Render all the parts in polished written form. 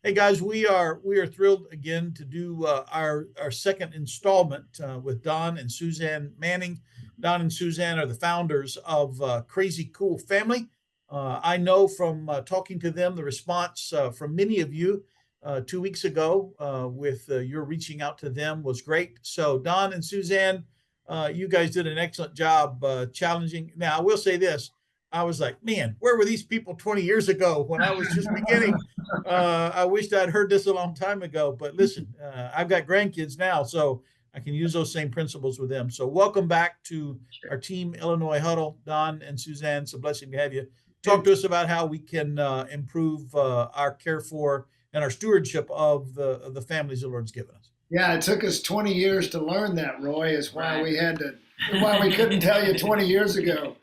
Hey guys, we are thrilled again to do our second installment with Don and Suzanne Manning. Don and Suzanne are the founders of Crazy Cool Family. I know from talking to them, the response from many of you 2 weeks ago with your reaching out to them was great. So Don and Suzanne, you guys did an excellent job challenging. Now I will say this: I was like, man, where were these people 20 years ago when I was just beginning? I wished I'd heard this a long time ago, but listen, I've got grandkids now, so I can use those same principles with them. So welcome back to our Team Illinois Huddle. Don and Suzanne, it's a blessing to have you. Talk to us about how we can improve our care for and our stewardship of the families the Lord's given us. Yeah, it took us 20 years to learn that, Roy, is why why we couldn't tell you 20 years ago.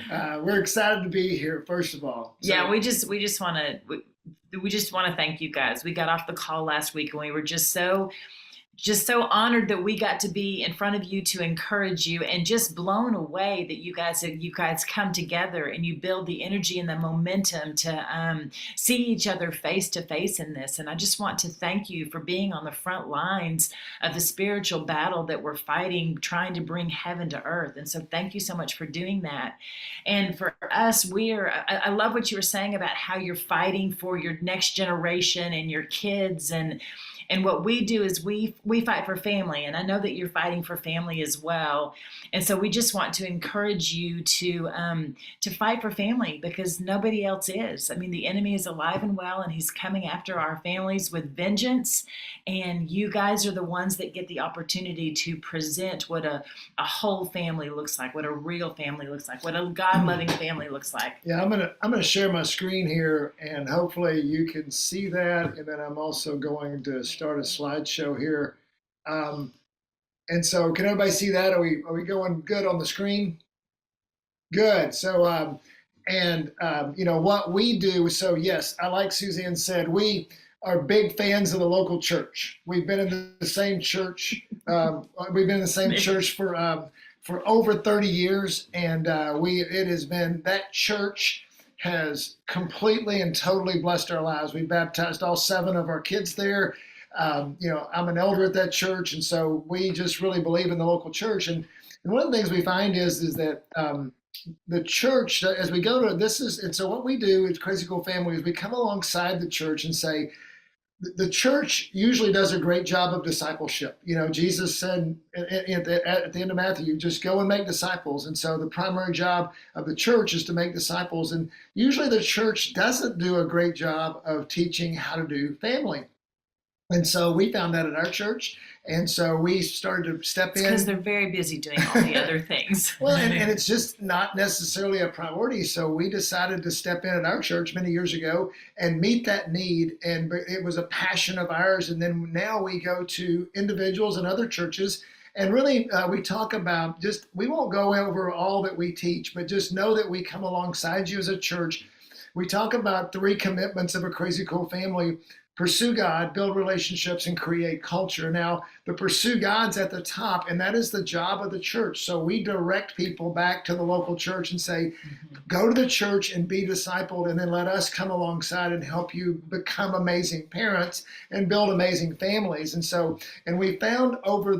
We're excited to be here, first of all. Yeah, we just want to thank you guys. We got off the call last week and we were just so honored that we got to be in front of you to encourage you, and just blown away that you guys come together and you build the energy and the momentum to see each other face to face in this. And I just want to thank you for being on the front lines of the spiritual battle that we're fighting, trying to bring heaven to earth. And so thank you so much for doing that. And for us, I love what you were saying about how you're fighting for your next generation and your kids. And what we do is we fight for family, and I know that you're fighting for family as well. And so we just want to encourage you to fight for family, because nobody else is. I mean, the enemy is alive and well, and he's coming after our families with vengeance. And you guys are the ones that get the opportunity to present what a whole family looks like, what a real family looks like, what a God-loving family looks like. Yeah, I'm gonna share my screen here, and hopefully you can see that. And then I'm also going to start a slideshow here. And so can everybody see that? Are we going good on the screen? Good. So you know what we do. So yes, I like Suzanne said, we are big fans of the local church. We've been in the same church. We've been in the same church for over 30 years, and it has been, that church has completely and totally blessed our lives. We baptized all 7 of our kids there. You know, I'm an elder at that church, and so we just really believe in the local church. And one of the things we find is that the church, as we go to and so what we do at Crazy Cool Family is we come alongside the church and say, the church usually does a great job of discipleship. You know, Jesus said at the end of Matthew, just go and make disciples. And so the primary job of the church is to make disciples. And usually the church doesn't do a great job of teaching how to do family. And so we found that at our church. And so we started to step in. Because they're very busy doing all the other things. Well, and it's just not necessarily a priority. So we decided to step in at our church many years ago and meet that need. And it was a passion of ours. And then now we go to individuals and other churches. And really, we talk about we won't go over all that we teach, but just know that we come alongside you as a church. We talk about 3 commitments of a Crazy Cool Family. Pursue God, build relationships, and create culture. Now, the pursue God's at the top, and that is the job of the church. So we direct people back to the local church and say, go to the church and be discipled, and then let us come alongside and help you become amazing parents and build amazing families. And we found over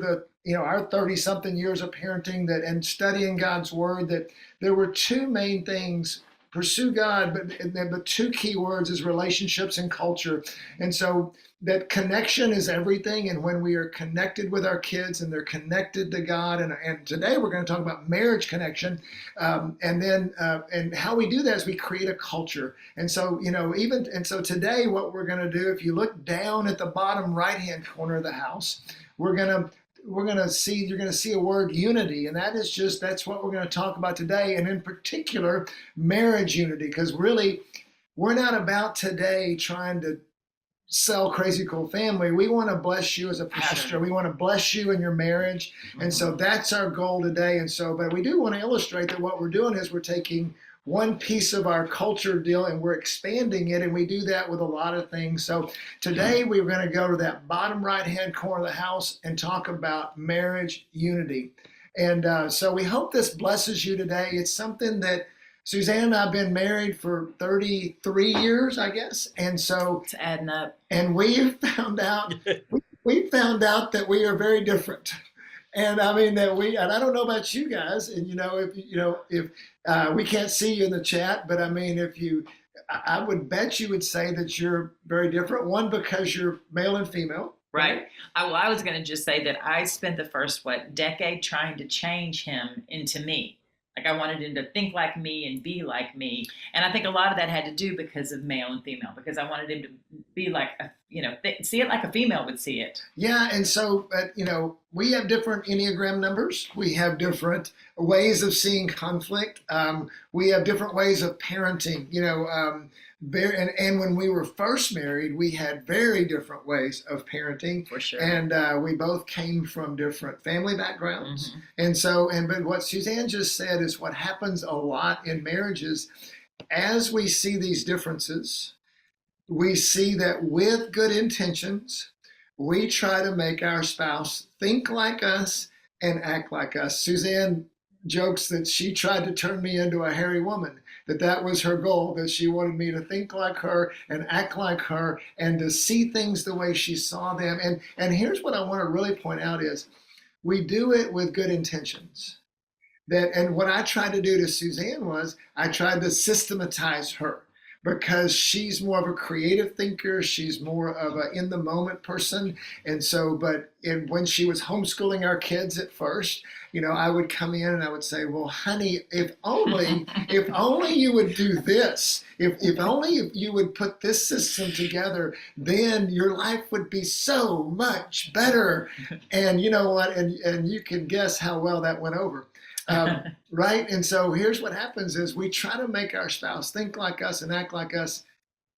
our 30-something years of parenting and studying God's word that there were 2 main things. Pursue God, but 2 key words is relationships and culture. And so that connection is everything. And when we are connected with our kids and they're connected to God, and today we're going to talk about marriage connection, and how we do that is we create a culture. And so, so today what we're going to do, if you look down at the bottom right-hand corner of the house, you're going to see a word unity, and that's what we're going to talk about today, and in particular marriage unity, because really we're not about today trying to sell Crazy Cool Family. We want to bless you as a pastor. Sure. We want to bless you in your marriage. And so that's our goal today. And so, but we do want to illustrate that what we're doing is we're taking one piece of our culture deal and we're expanding it, and we do that with a lot of things. So today we're going to go to that bottom right-hand corner of the house and talk about marriage unity. And so we hope this blesses you today. It's something that Suzanne and I've been married for 33 years, I guess. And so, It's adding up. and we found out that we are very different. And I mean that and I don't know about you guys, and if we can't see you in the chat, but I mean, I would bet you would say that you're very different. One, because you're male and female. Right. I was going to just say that I spent the first, decade trying to change him into me. Like I wanted him to think like me and be like me. And I think a lot of that had to do because of male and female, because I wanted him to be like, see it like a female would see it. Yeah. And so, but, we have different Enneagram numbers. We have different ways of seeing conflict. We have different ways of parenting, and when we were first married, we had very different ways of parenting. For sure. And we both came from different family backgrounds. Mm-hmm. But what Suzanne just said is what happens a lot in marriages. As we see these differences, we see that with good intentions, we try to make our spouse think like us and act like us. Suzanne jokes that she tried to turn me into a hairy woman, that was her goal, that she wanted me to think like her and act like her and to see things the way she saw them. And here's what I want to really point out is we do it with good intentions. And what I tried to do to Suzanne was I tried to systematize her, because she's more of a creative thinker. She's more of a in the moment person. And so, when she was homeschooling our kids at first, I would come in and I would say, well, honey, if only you would do this, if only you would put this system together, then your life would be so much better. And you know what? And you can guess how well that went over. Right? And so here's what happens is we try to make our spouse think like us and act like us,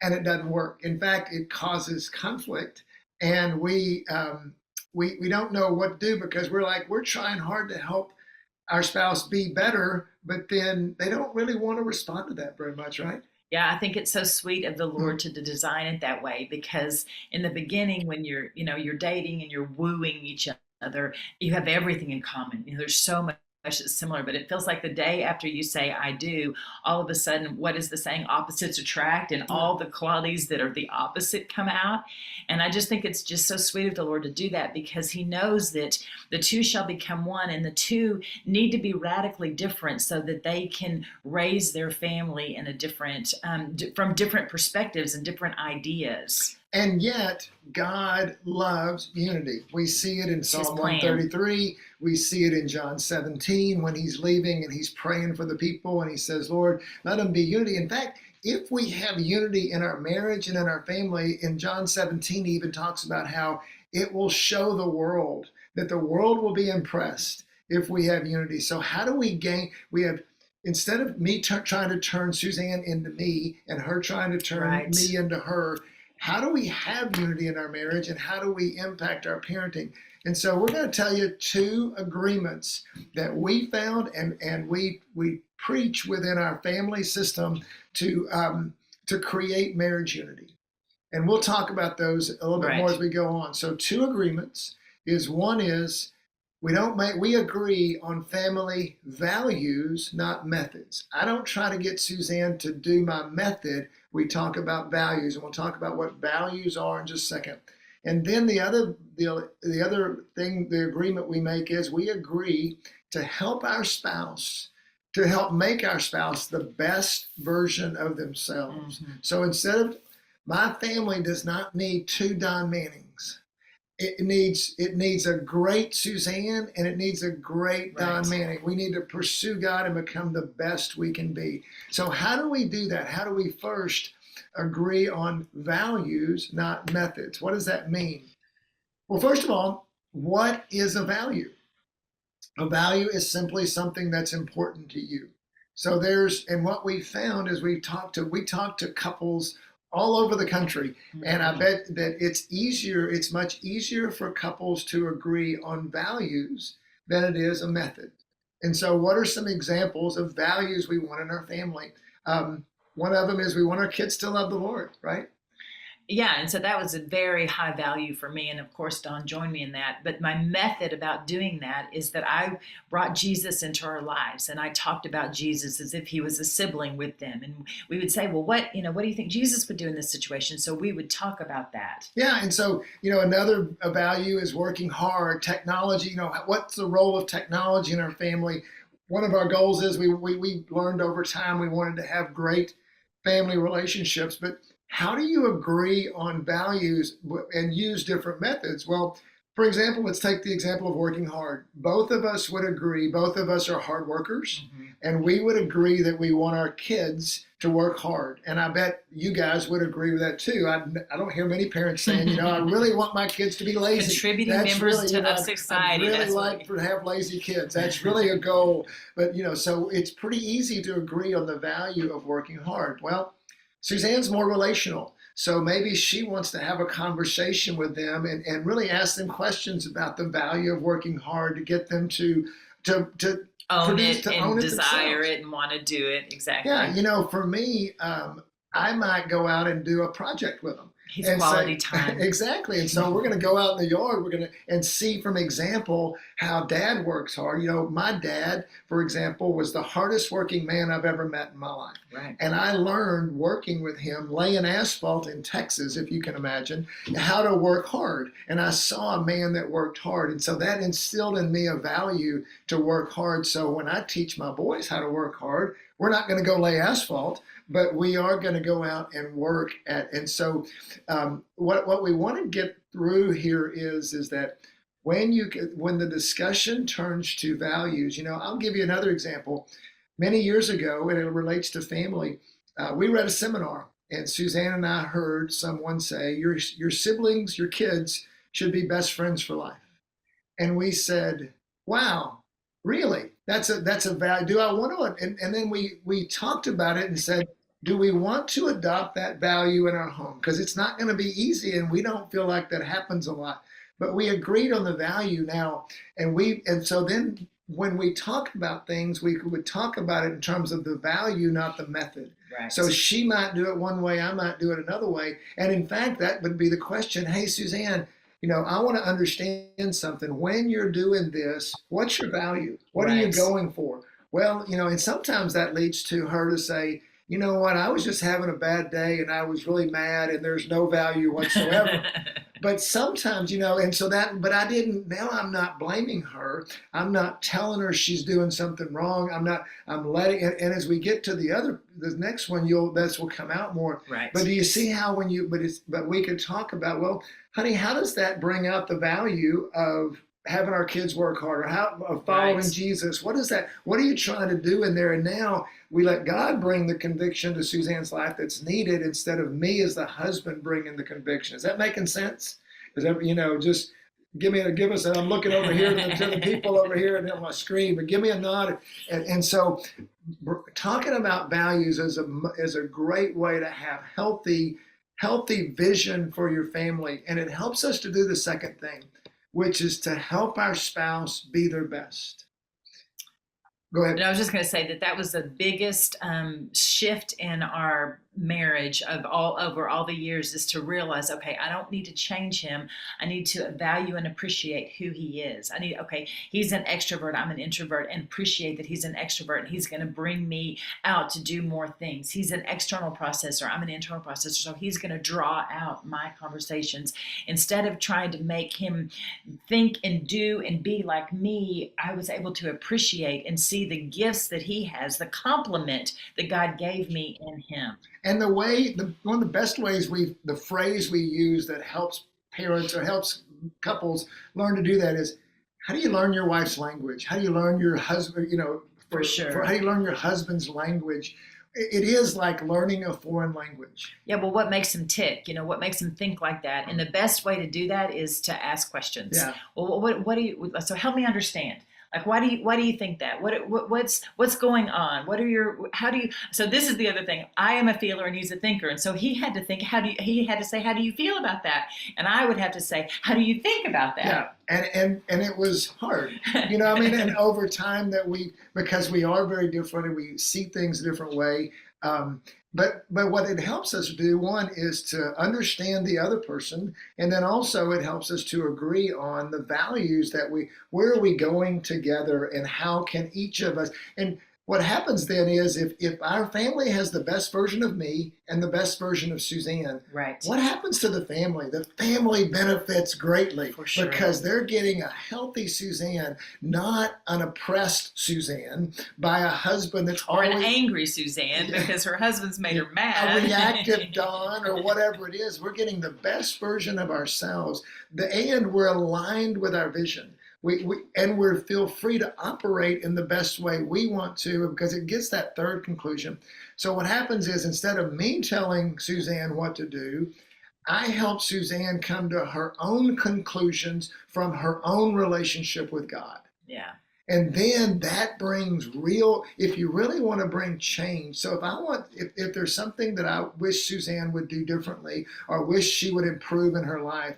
and it doesn't work. In fact, it causes conflict, and we don't know what to do, because we're trying hard to help our spouse be better, but then they don't really want to respond to that very much, right? Yeah, I think it's so sweet of the Lord to design it that way, because in the beginning, when you're dating and you're wooing each other, you have everything in common. There's so much that's similar, but it feels like the day after you say I do, all of a sudden, what is the saying? Opposites attract, and all the qualities that are the opposite come out. And I just think it's just so sweet of the Lord to do that, because he knows that the two shall become one, and the two need to be radically different so that they can raise their family in a different, from different perspectives and different ideas. And yet, God loves unity. We see it in Psalm 133. We see it in John 17 when he's leaving and he's praying for the people and he says, Lord, let them be unity. In fact, if we have unity in our marriage and in our family, in John 17, he even talks about how it will show the world, that the world will be impressed if we have unity. So how do we gain? Instead of me trying to turn Suzanne into me and her trying to turn me into her, how do we have unity in our marriage, and how do we impact our parenting? And so we're going to tell you 2 agreements that we found and we preach within our family system to create marriage unity. And we'll talk about those a little bit more as we go on. So 2 agreements is, one is we agree on family values, not methods. I don't try to get Suzanne to do my method. We talk about values, and we'll talk about what values are in just a second. And then the other thing, the agreement we make is we agree to help make our spouse the best version of themselves. Mm-hmm. So instead of, my family does not need 2 Don Mannings. It needs a great Suzanne, and it needs a great Don Manning. We need to pursue God and become the best we can be. So how do we do that? How do we first agree on values, not methods? What does that mean? Well, first of all, what is a value? A value is simply something that's important to you. So and what we found is we talked to couples all over the country. And I bet that it's much easier for couples to agree on values than it is a method. And so what are some examples of values we want in our family? One of them is we want our kids to love the Lord, right? Yeah, and so that was a very high value for me. And of course, Don joined me in that. But my method about doing that is that I brought Jesus into our lives, and I talked about Jesus as if he was a sibling with them. And we would say, well, what do you think Jesus would do in this situation? So we would talk about that. Yeah, and so another value is working hard. Technology, what's the role of technology in our family? One of our goals is we learned over time we wanted to have great family relationships, but how do you agree on values and use different methods? Well, for example, let's take the example of working hard. Both of us would agree, both of us are hard workers, and we would agree that we want our kids to work hard. And I bet you guys would agree with that too. I don't hear many parents saying, I really want my kids to be lazy. Contributing members of society. I really like to have lazy kids. That's really a goal. But, so it's pretty easy to agree on the value of working hard. Well, Suzanne's more relational. So maybe she wants to have a conversation with them and really ask them questions about the value of working hard to get them to own produce, it to and own it desire themselves. it and want to do it. Exactly. Yeah, for me, I might go out and do a project with them. He's quality time. Exactly. And so we're going to go out in the yard. We're going to and see from example how dad works hard. My dad, for example, was the hardest working man I've ever met in my life. Right. And I learned working with him, laying asphalt in Texas, if you can imagine, how to work hard. And I saw a man that worked hard. And so that instilled in me a value to work hard. So when I teach my boys how to work hard, we're not going to go lay asphalt, but we are going to go out and work at. And so what we want to get through here is that when the discussion turns to values, I'll give you another example. Many years ago, and it relates to family, we read a seminar, and Suzanne and I heard someone say, your siblings, your kids should be best friends for life. And we said, wow, really? That's a value. Do I want to? And then we talked about it and said, do we want to adopt that value in our home? Because it's not going to be easy, and we don't feel like that happens a lot. But we agreed on the value now, and so then when we talk about things, we would talk about it in terms of the value, not the method. Right. So she might do it one way, I might do it another way. And in fact, that would be the question. Hey, Suzanne, I want to understand something. When you're doing this, what's your value? What are you going for? Well, and sometimes that leads to her to say, you know what, I was just having a bad day and I was really mad and there's no value whatsoever. But sometimes, and so but now I'm not blaming her. I'm not telling her she's doing something wrong. I'm letting, and as we get to the next one, this will come out more. Right. But do you see how but we could talk about, well, honey, how does that bring out the value of having our kids work harder, of following Jesus? What is that? What are you trying to do in there? And now we let God bring the conviction to Suzanne's life that's needed instead of me as the husband bringing the conviction. Is that making sense? Is that, just give us, and I'm looking over here to the people over here and on my screen, but give me a nod. And so talking about values is a great way to have healthy vision for your family. And it helps us to do the second thing, which is to help our spouse be their best. Go ahead. And I was just going to say that was the biggest shift in our marriage over all the years, is to realize, okay, I don't need to change him. I need to value and appreciate who he is. He's an extrovert, I'm an introvert, and appreciate that he's an extrovert and he's going to bring me out to do more things. He's an external processor, I'm an internal processor, so he's going to draw out my conversations. Instead of trying to make him think and do and be like me, I was able to appreciate and see the gifts that he has, the compliment that God gave me in him. And one of the best ways the phrase we use that helps parents or helps couples learn to do that is, how do you learn your wife's language? How do you learn your husband, for sure. How do you learn your husband's language? It is like learning a foreign language. Yeah, well, what makes him tick? What makes him think like that? And the best way to do that is to ask questions. Yeah. Well, what do you? So help me understand. Like, why do you think that? What's going on? How do you? So this is the other thing. I am a feeler and he's a thinker, and so he had to think. He had to say, how do you feel about that? And I would have to say, how do you think about that? Yeah, and it was hard. And over time because we are very different and we see things a different way. But what it helps us do, one, is to understand the other person, and then also it helps us to agree on the values that where are we going together, and how can each of us. And what happens then is if our family has the best version of me and the best version of Suzanne, Right. what happens to the family? The family benefits greatly For sure. because they're getting a healthy Suzanne, not an oppressed Suzanne by a husband that's Or always an angry Suzanne because her husband's made her a mad. reactive Don or whatever it is. We're getting the best version of ourselves, and we're aligned with our vision. We feel free to operate in the best way we want to, because it gets that third conclusion. So what happens is, instead of me telling Suzanne what to do, I help Suzanne come to her own conclusions from her own relationship with God. Yeah. And then that brings real, if you really want to bring change. So if there's something that I wish Suzanne would do differently, or wish she would improve in her life,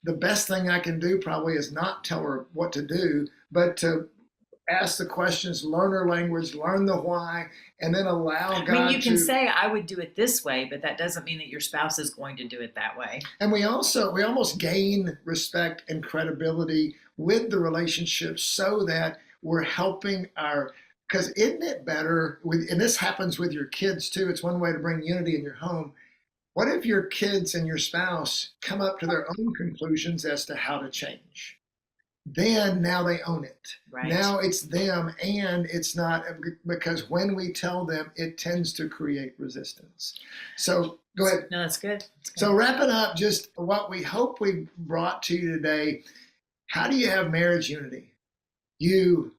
the best thing I can do probably is not tell her what to do, but to ask the questions, learn her language, learn the why, and then allow God to. I mean, you can say, I would do it this way, but that doesn't mean that your spouse is going to do it that way. And we almost gain respect and credibility with the relationship, so that we're helping because isn't it better, and this happens with your kids too, it's one way to bring unity in your home. What if your kids and your spouse come up to their own conclusions as to how to change? Then now they own it. Right. Now it's them, and it's not, because when we tell them, it tends to create resistance. So go ahead. No, that's good. That's good. So wrapping up, just what we hope we brought to you today. How do you have marriage unity? You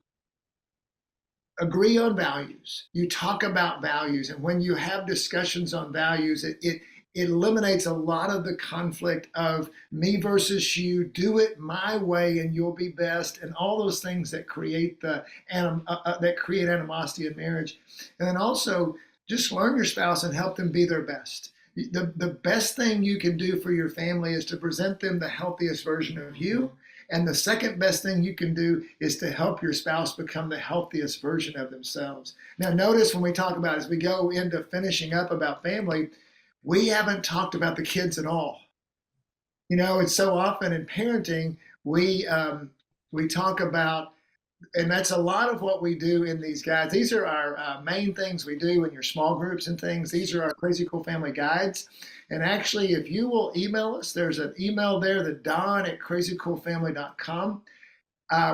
agree on values. You talk about values, and when you have discussions on values, it eliminates a lot of the conflict of me versus you. Do it my way, and you'll be best, and all those things that create animosity in marriage. And then also, just learn your spouse and help them be their best. The best thing you can do for your family is to present them the healthiest version of you. And the second best thing you can do is to help your spouse become the healthiest version of themselves. Now, notice when we talk about, as we go into finishing up about family, we haven't talked about the kids at all. It's so often in parenting, we talk about, and that's a lot of what we do in these guides. These are our main things we do in your small groups and things. These are our Crazy Cool Family Guides. And actually, if you will email us, there's an email there, the don@crazycoolfamily.com.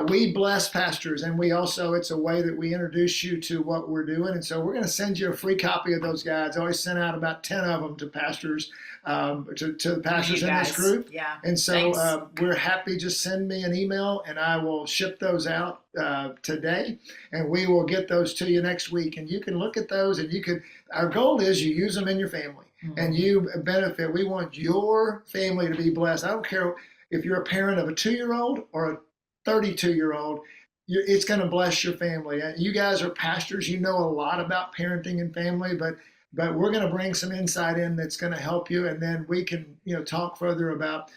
We bless pastors, and it's a way that we introduce you to what we're doing. And so we're going to send you a free copy of those guides. I always send out about 10 of them to pastors, to the pastors in this group. Yeah. And so we're happy. Just send me an email, and I will ship those out today, and we will get those to you next week. And you can look at those, and our goal is you use them in your family, and you benefit. We want your family to be blessed. I don't care if you're a parent of a 2-year-old or a 32-year-old, it's going to bless your family. You guys are pastors. You know a lot about parenting and family, but we're going to bring some insight in that's going to help you, and then we can talk further about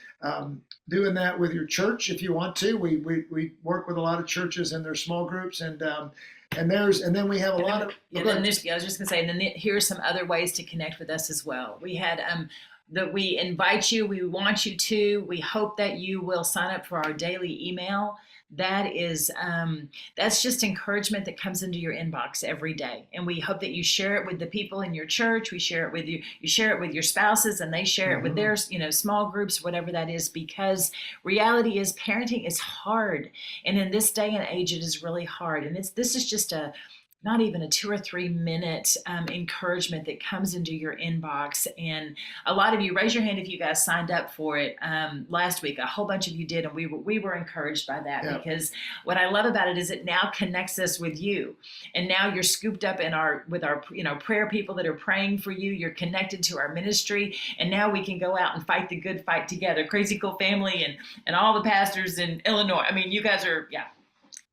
doing that with your church if you want to. We work with a lot of churches in their small groups, and then we have a lot of. I was just going to say, and then here are some other ways to connect with us as well. We had that we invite you, we want you to, we hope that you will sign up for our daily email. That is, that's just encouragement that comes into your inbox every day. And we hope that you share it with the people in your church. We share it with you share it with your spouses, and they share it with their, small groups, whatever that is, because reality is parenting is hard. And in this day and age, it is really hard. And this is just not even a 2 or 3 minute encouragement that comes into your inbox. And a lot of you, raise your hand if you guys signed up for it last week. A whole bunch of you did, and we were encouraged by that. Yeah. Because what I love about it is it now connects us with you. And now you're scooped up with our prayer people that are praying for you. You're connected to our ministry, and now we can go out and fight the good fight together. Crazy Cool Family and all the pastors in Illinois. I mean, you guys are, yeah.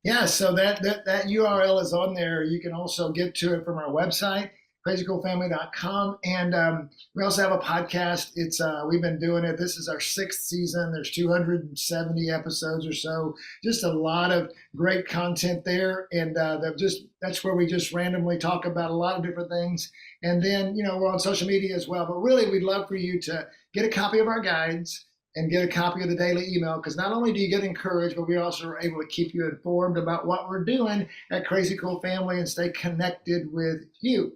Yeah, so that URL is on there. You can also get to it from our website. crazycoolfamily.com. And we also have a podcast. It's we've been doing it. This is our 6th season. There's 270 episodes or so. Just a lot of great content there. And that's where we just randomly talk about a lot of different things. And then, we're on social media as well. But really, we'd love for you to get a copy of our guides and get a copy of the daily email, because not only do you get encouraged, but we also are able to keep you informed about what we're doing at Crazy Cool Family and stay connected with you.